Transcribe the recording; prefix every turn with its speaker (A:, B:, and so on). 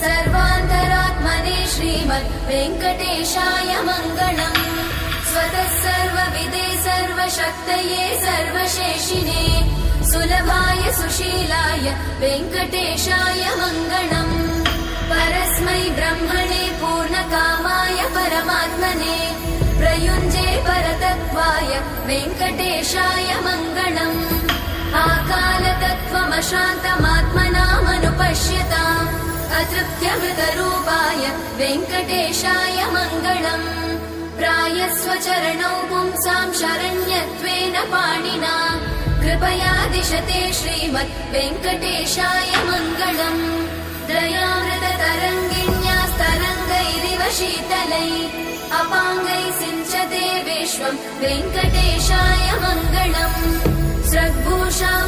A: सर्वान्तरात्मने श्रीमद् वेङ्कटेशाय मङ्गलम्। स्वतः सर्वविदे सर्वशक्तये सर्वशेषिणे सुलभाय सुशीलाय वेङ्कटेशाय मङ्गलम्। परस्मै ब्रह्मणे पूर्णकामाय परमात्मने प्रयुञ्जे परतत्त्वाय वेङ्कटेशाय मङ्गलम्। आकालतत्त्वमशान्तमात्मनामनुपश्यताम् अतृप्त्यमृतरूपाय वेङ्कटेशाय मङ्गलम्। प्रायस्वचरणौ पुंसां शरण्यत्वेन पाणिना कृपया दिशते श्रीमद् वेङ्कटेशाय मङ्गलम्। दयामृततरङ्गिण्यास्तरङ्गैरिव शीतलै अपाङ्गै सिञ्चते विश्वं वेङ्कटेशाय मङ्गलम्। स्रग्भूषां